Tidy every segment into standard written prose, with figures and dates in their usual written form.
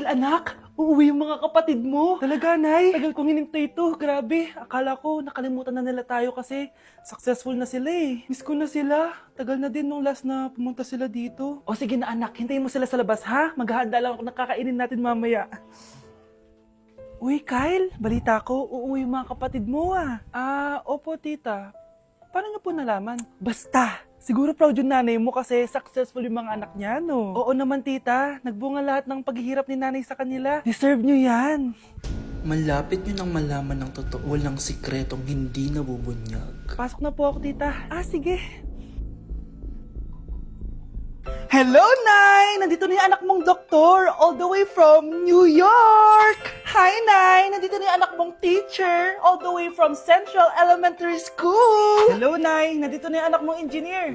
Kyle, anak, uuwi yung mga kapatid mo. Talaga, Nay? Tagal kong hinintay ito. Grabe, akala ko nakalimutan na nila tayo kasi successful na sila eh. Miss ko na sila. Tagal na din nung last na pumunta sila dito. O sige na anak, hintayin mo sila sa labas ha. Maghahanda lang ako ng kakainin natin mamaya. Uy, Kyle, balita ko, uuwi yung mga kapatid mo ah. Opo tita. Paano niyo po nalaman? Basta! Siguro proud yung nanay mo kasi successful yung mga anak niya, no? Oo naman, tita. Nagbunga lahat ng paghihirap ni nanay sa kanila. Deserve nyo yan. Malapit nyo nang malaman ng totoo walang sikretong hindi nabubunyag. Pasok na po ako, tita. Sige. Hello, Nay! Nandito na yung anak mong doktor all the way from New York! Hi, Nay! Nandito na yung anak mong teacher all the way from Central Elementary School! Hello, Nay! Nandito na yung anak mong engineer!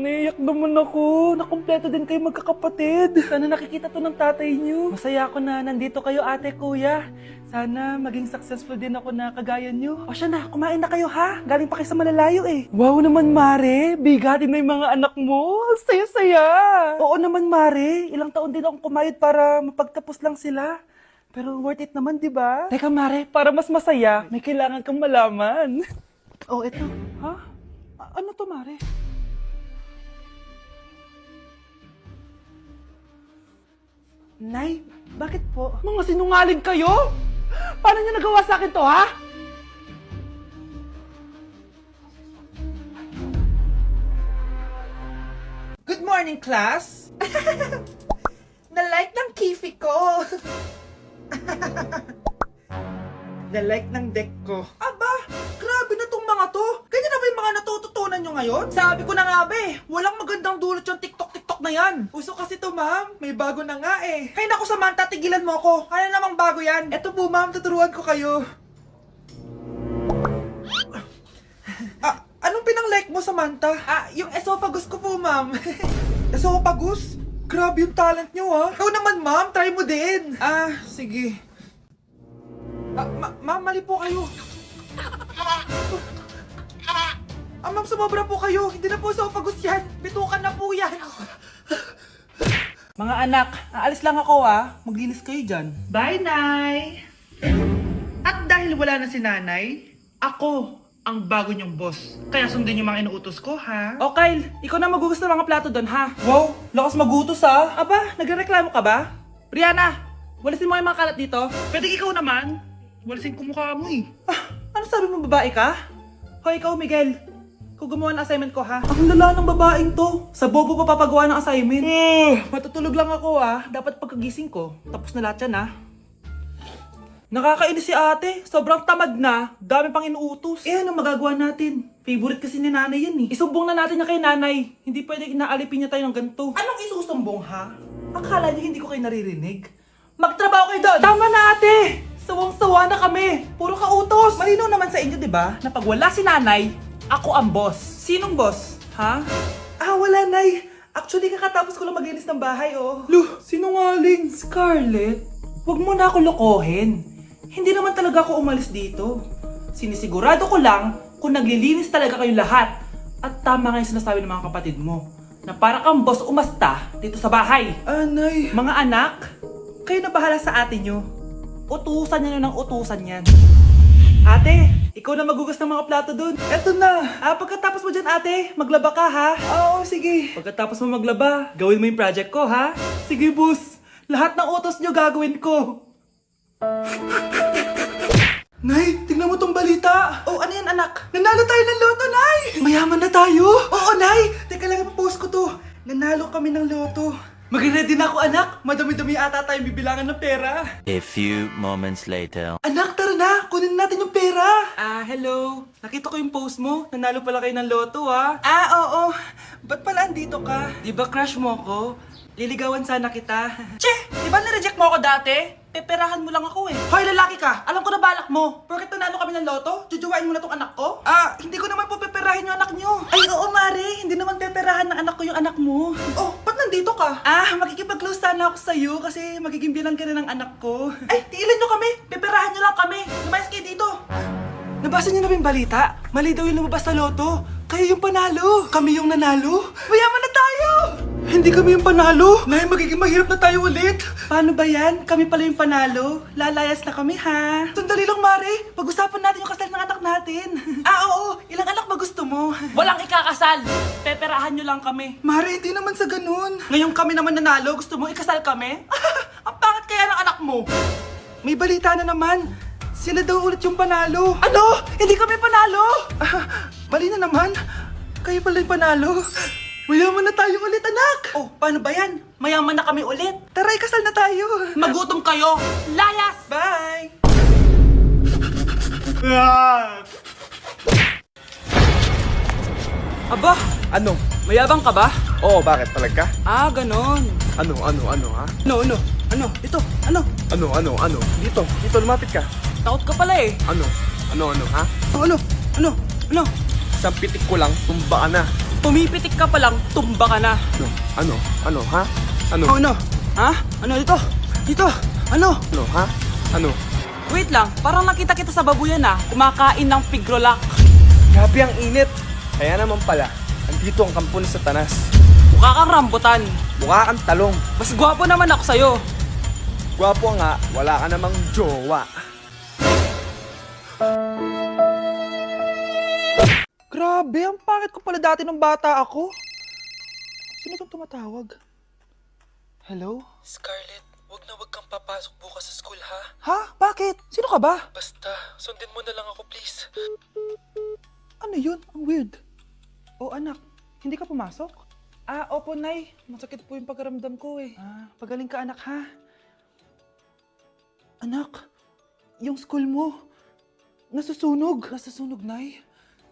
Naiyak naman ako. Nakumpleto din kayo magkakapatid. Sana nakikita to ng tatay niyo. Masaya ako na nandito kayo, ate, kuya. Sana maging successful din ako na kagaya niyo. O siya na, kumain na kayo ha. Galing pa kayo sa malalayo eh. Wow naman, Mare. Bigatin na yung mga anak mo. Saya-saya. Oo naman, Mare. Ilang taon din akong kumayod para mapagtapos lang sila. Pero worth it naman, di ba? Teka, Mare, para mas masaya, may kailangan kang malaman. Oh, eto. Ha? Ano to, Mare? Nay, bakit po? Mga sinungaling kayo? Paano niyo nagawa sa akin to, ha? Good morning, class! Na-like ng kifi ko! Na-like ng deck ko. Aba! Grabe na tong mga to! Ganyan na ba yung mga natututunan nyo ngayon? Sabi ko na nga ba walang magandang dulot yung TikTok na yan. Uso kasi to, ma'am. May bago na nga eh. Hay naku, Samantha, tigilan mo ako. Ano namang bago yan? Eto po, ma'am, tuturuan ko kayo. Anong pinang-like mo, Samantha? Yung esophagus ko po, ma'am. Esophagus? Grabe yung talent nyo, ha? Ikaw naman, ma'am. Try mo din. Sige. Ma'am, mali po kayo. Ma'am, sumobra po kayo. Hindi na po esophagus yan. Bitukan na po yan. Mga anak, aalis lang ako Maglinis kayo dyan. Bye, Nay! At dahil wala na si Nanay, ako ang bago niyong boss. Kaya sundin yung mga inuutos ko, ha? O Kyle, ikaw na magugas ng mga plato doon, ha? Wow, lakas magutos, ha? Aba, nagrereklamo ka ba? Brianna, walisin mo yung mga kalat dito. Pwede ikaw naman. Walisin ko mukha mo, eh. Ano sabi mo, babae ka? Hoy, ikaw, Miguel. Kung gumawa ng assignment ko, ha? Ang lala ng babaeng to. Sa bobo pa papagawa ng assignment. Matutulog lang ako, Dapat pagkagising ko, tapos na lahat yan, Nakakainis si ate. Sobrang tamad na. Dami pang inuutos. Ano magagawa natin? Favorite kasi ni nanay yan, Isumbong na natin niya kay nanay. Hindi pwede inaalipin niya tayo ng ganito. Anong isusumbong, ha? Akala niyo hindi ko kayo naririnig? Magtrabaho kayo doon! Tama na, ate! Sawang-sawa na kami. Puro kautos. Malinaw naman sa inyo, di ba? Na pag wala si nanay, ako ang boss. Sinong boss? Ha? Wala, nay. Actually, kakatapos ko lang maglinis ng bahay, Luh, sinungaling. Scarlett, huwag mo na ako lokohin. Hindi naman talaga ako umalis dito. Sinisigurado ko lang kung naglilinis talaga kayong lahat. At tama nga yung sinasabi ng mga kapatid mo. Na para kang boss umasta dito sa bahay. Nay. Mga anak, kayo na bahala sa ate nyo. Utusan nyo ng utusan yan. Ate, ikaw na magugas ng mga plato dun. Eto na. Pagkatapos mo dyan, ate, maglaba ka, ha? Oo, sige. Pagkatapos mo maglaba, gawin mo yung project ko, ha? Sige, boss. Lahat ng utos nyo gagawin ko. Nay, tingnan mo tong balita. Ano yan, anak? Nanalo tayo ng loto, Nay! Mayaman na tayo? Oo, Nay! Teka lang, ipapost ko to. Nanalo kami ng loto. Mag-ready na ako, anak. Madami-dami ata tayong bibilangan ng pera. A few moments later. Anak, tara na! Kunin natin yung pera! Hello. Nakita ko yung post mo. Nanalo pala kayo ng loto, ha? Oo. Ba't pala andito ka? Di ba crush mo ko? Liligawan sana kita. Che! Di ba nireject mo ako dati? Peperahan mo lang ako eh. Hoy, lalaki ka! Alam ko na balak mo. Porket nanalo kami ng loto, jujuwain mo na tong anak ko? Hindi ko naman po peperahin yung anak nyo. Ay, oo, Mare. Hindi naman peperahan ng anak ko yung anak mo. Oh, ba't nandito ka? Makikipag-close sana ako sa'yo kasi magiging bilang ka na ng anak ko. Ay, tiilan nyo kami. Peperahan nyo lang kami. Lumayas kayo dito. Nabasa niyo na ba yung balita? Mali daw yung lumabas sa loto. Kayo yung panalo. Kami yung nanalo? Mayaman na tayo! Hindi kami yung panalo. Nay, magiging mahirap na tayo ulit. Paano ba yan? Kami pala yung panalo. Lalayas na kami, ha? Sandali lang, Mare. Pag-usapan natin yung kasal ng anak natin. Oo. Ilang anak ba gusto mo? Walang ikakasal. Peperahan nyo lang kami. Mare, hindi naman sa ganun. Ngayong kami naman nanalo, gusto mo ikasal kami? Ang pangit kaya ng anak mo. May balita na naman. Sila daw ulit yung panalo. Ano? Hindi kami panalo. Mali na naman. Kayo pala yung panalo. Mayaman na tayo ulit, anak. Oh, paano ba yan? Mayaman na kami ulit. Tara, ikasal na tayo. Magutom kayo. Layas! Bye. Aba, Ano? mayabang ka ba? Oo, bakit? Palag ka? Ah, ganon. Ano, ha? Ano? Ito, ano? Ano? Dito, lumapit ka. Takot ka pala eh. Ano, ha? Ano? Isang pitik ko lang, tumba ka na. Pumipitik ka pa lang, tumba ka na. Ano, ha? Ano, Ano? Ha? Ano dito? Dito, ano? ha? Ano? Wait lang, parang nakita kita sa babuyan ah. Kumakain ng pigrolak. Grabe ang init. Kaya naman pala, andito ang kampo ni Satanas. Mukha kang rambutan. Mukha kang talong. Mas gwapo naman ako sa'yo. Gwapo nga, wala ka namang jowa. Grabe, ang pangit ko pala dati nung bata ako. Sino itong tumatawag? Hello? Scarlett, wag kang papasok bukas sa school ha. Ha? Bakit? Sino ka ba? Basta, sundin mo na lang ako please. Ano yun? Ang weird. Oh, anak, hindi ka pumasok? Ah, opo, Nay. Masakit po yung pagkaramdam ko eh. Ah, pagaling ka, anak, ha? Anak, yung school mo, nasusunog. Nasusunog, Nay.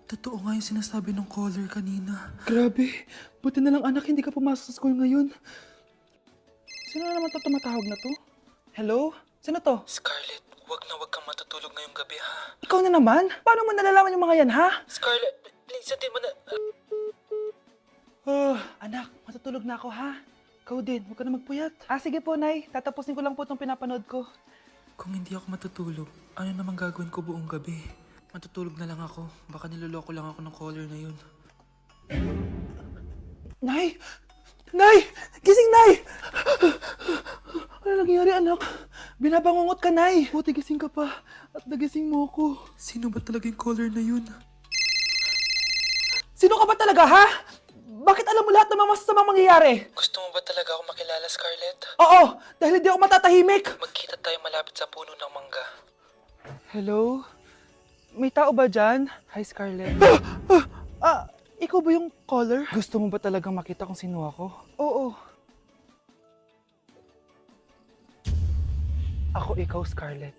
Totoo nga yung sinasabi ng caller kanina. Grabe. Buti na lang, anak, hindi ka pumasok sa school ngayon. Sino na naman tumatawag na to? Hello? Sino to? Scarlett, wag kang matutulog ngayong gabi ha. Ikaw na naman? Paano mo nalalaman yung mga yan, ha? Scarlett, please, sundin mo na. Anak, matutulog na ako, ha? Ikaw din, huwag ka na magpuyat. Ah, sige po, Nay. Tatapusin ko lang po itong pinapanood ko. Kung hindi ako matutulog, ano namang gagawin ko buong gabi? Matutulog na lang ako. Baka niloloko lang ako ng caller na yun. Nay! Nay! Gising, Nay! Ano nangyari, anak? Binabangungot ka, Nay. Buti gising ka pa. At nagising mo ako. Sino ba talaga yung caller na yun? Sino ka ba talaga, ha? Bakit alam mo lahat ng mga masasamang mangyayari? Gusto mo ba talaga ako makilala, Scarlett? Oo, dahil hindi ako matatahimik. Magkita tayo malapit sa puno ng mangga. Hello? May tao ba dyan? Hi, Scarlett. Ikaw ba yung caller? Gusto mo ba talagang makita kung sino ako? Oo. Ako ikaw, Scarlett.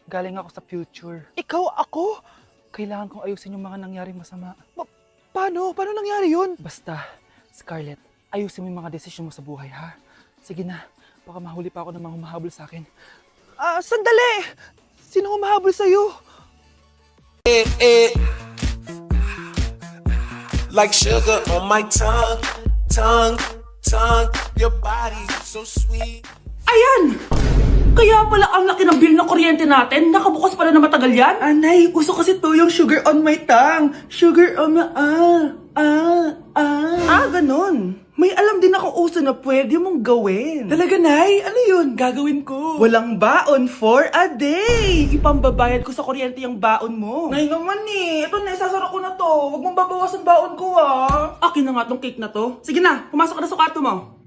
Galing ako sa future. Ikaw ako? Kailangan kong ayusin yung mga nangyaring masama. Paano? Paano nangyari yun? Basta, Scarlett, ayusin mo yung mga desisyon mo sa buhay, ha? Sige na, baka mahuli pa ako ng mga humahabol sa akin. Sandali! Sino humahabol sa'yo? Like sugar on my tongue, your body so sweet. Ayan! Kaya pala ang laki ng bill ng kuryente natin. Nakabukas pala na matagal yan. Anay, uso kasi to yung sugar on my tongue. Sugar on my... ganun. May alam din ako uso na pwede mong gawin. Talaga, Nay? Ano yun? Gagawin ko. Walang baon for a day. Ipambabayad ko sa kuryente yung baon mo. Nay naman eh. Ito na, isasara ko na to. Huwag mong babawasan baon ko, ah. Akin na nga tong cake na to. Sige na, pumasok ka na sa kwarto mo.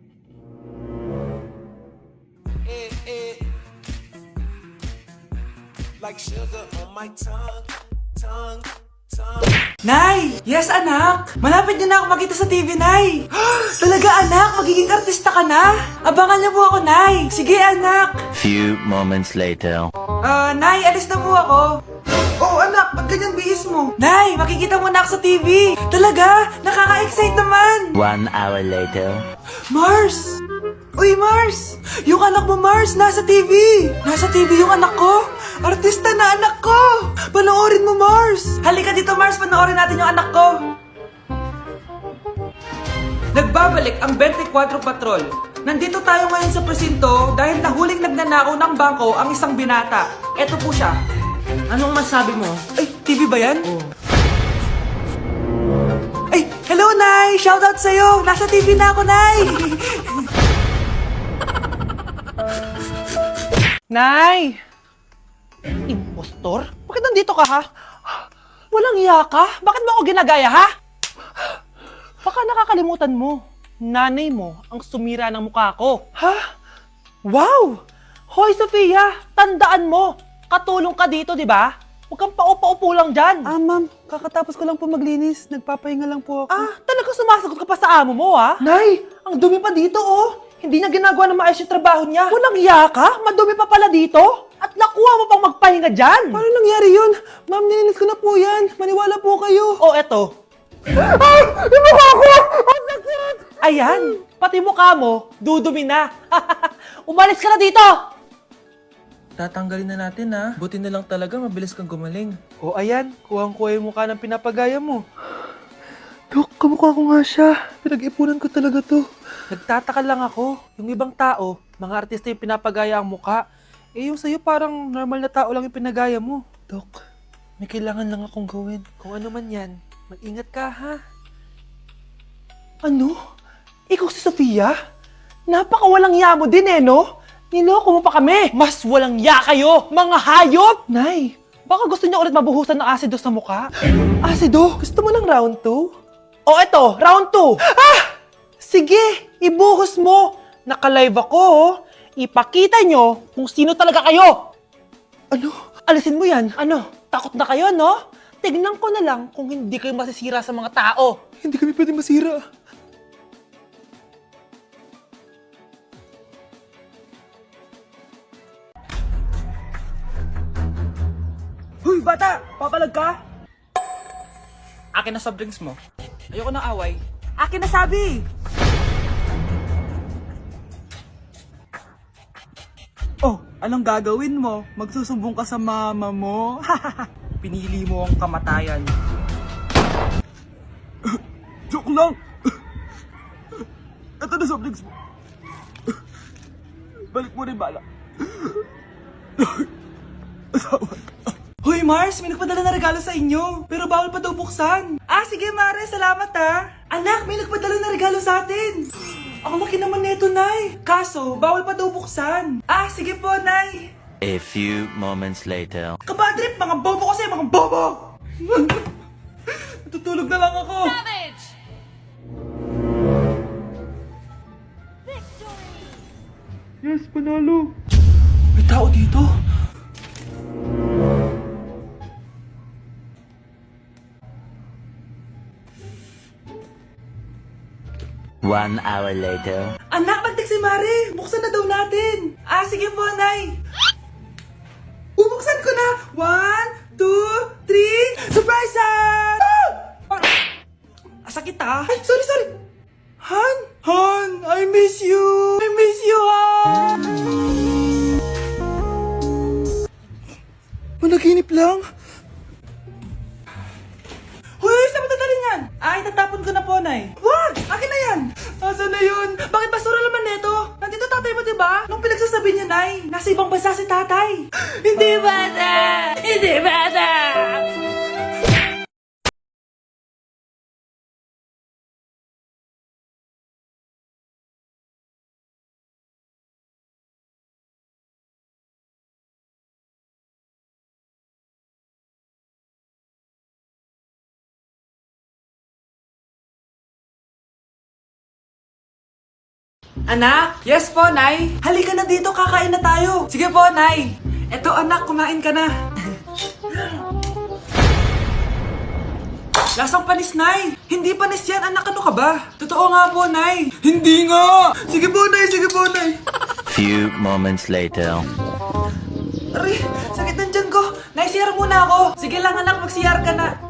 Like sugar on my tongue. Nay! Yes, anak! Malapit niyo na ako makita sa TV, Nay! Talaga, anak? Magiging artista ka na? Abangan niyo po ako, Nay! Sige, anak! Few moments later. Nay, alis na po ako. Oh, anak, ba't ganyan bihis mo? Nay, makikita mo na ako sa TV. Talaga? Nakaka-excite naman. 1 hour later. Mars! Uy, Mars! Yung anak mo, Mars, nasa TV. Nasa TV yung anak ko. Artista na anak ko. Panoorin mo, Mars. Halika dito, Mars. Panoorin natin yung anak ko. Nagbabalik ang 24 Patrol. Nandito tayo ngayon sa presinto dahil nahuling nagnanakaw ng bangko ang isang binata. Eto po siya. Anong masabi mo? Ay, TV ba yan? Ay, hello Hello, Nay! Shoutout sa'yo! Nasa TV na ako, Nay! Nay! Impostor? Bakit nandito ka, ha? Walang iya ka? Bakit mo ako ginagaya, ha? Baka nakakalimutan mo. Nanay mo ang sumira ng mukha ko. Ha? Wow! Hoy, Sofia! Tandaan mo! Katulong ka dito, di ba? Huwag kang paupa-upo lang dyan. Ma'am, kakatapos ko lang po maglinis. Nagpapahinga lang po ako. Talaga sumasagot ka pa sa amo mo, ha? Nay, ang dumi pa dito, oh. Hindi na ginagawa ng maayos yung trabaho niya. Walang iya ka? Madumi pa pala dito? At nakuha mo pang magpahinga dyan. Paano nangyari yun? Ma'am, nilinis ko na po yan. Maniwala po kayo. Oh, eto. Yung mukha ko! Ang sakit! Ayan, pati mukha mo, dudumi na. Umalis ka na dito! Tatanggalin na natin ha. Buti na lang talaga mabilis kang gumaling. O ayan, kuhang-kuha yung mukha ng pinapagaya mo. Dok, kamukha ko nga siya. Pinag-ipunan ko talaga to. Nagtataka lang ako. Yung ibang tao, mga artista yung pinapagaya ang mukha. Eh yung sa'yo parang normal na tao lang yung pinagaya mo. Dok, may kailangan lang akong gawin. Kung ano man yan, mag-ingat ka ha. Ano? Ikaw si Sofia? Napakawalang ya mo din eh, no? Niloko mo pa kami! Mas walang ya kayo, mga hayop! Nay, baka gusto niya ulit mabuhusan ng asido sa mukha. Asido? Gusto mo ng round 2? O eto, round 2! Sige, ibuhos mo! Naka-live ako, oh. Ipakita nyo kung sino talaga kayo! Ano? Alisin mo yan? Ano? Takot na kayo, no? Tignan ko na lang kung hindi kayo masisira sa mga tao. Hindi kami pwede masira. Huy, bata! Papalag ka? Akin na soft drinks mo. Ayoko ng away. Akin na sabi! Oh, anong gagawin mo? Magsusumbong ka sa mama mo? Pinili mo ang kamatayan. Joke lang! Ito na soft drinks mo. Balik mo rin bala. Hoy Mars, may nagpadala na regalo sa inyo. Pero bawal pa daw buksan. Sige Mare, salamat Anak, may nagpadala na regalo sa atin. Ang laki naman neto, Nay. Kaso, bawal pa daw buksan. Sige po, Nay. A few moments later. Kabadrip, mga bobo kasi, mga bobo! Natutulog na lang ako. Yes, panalo. May tao dito. One hour later. Anak, magtik si Mare. Buksan na daw natin. Sige po, Nay. Bubuksan ko na. 1, 2, 3. Surprise! Sakit Ay, sorry. Han, I miss you. Han. Managinip lang. Hoy, saan mo dadalhin yan? Itatapon ko na po, Nay. Wag! Akin na yan! Asan na yun? Bakit basura naman neto? Nandito tatay mo, diba? Nung pinagsasabi niya, Nay, nasa ibang bansa si tatay. Hindi bata! Hindi bata! Anak? Yes po, Nay. Halika na dito, kakain na tayo. Sige po, Nay. Eto, anak, kumain ka na. Lasang panis, Nay. Hindi panis yan, anak. Ano ka ba? Totoo nga po, Nay. Hindi nga. Sige po, Nay. Few moments later. Aray, sakit ng tiyan ko. Nay, CR muna ako. Sige lang, anak, mag-CR ka na.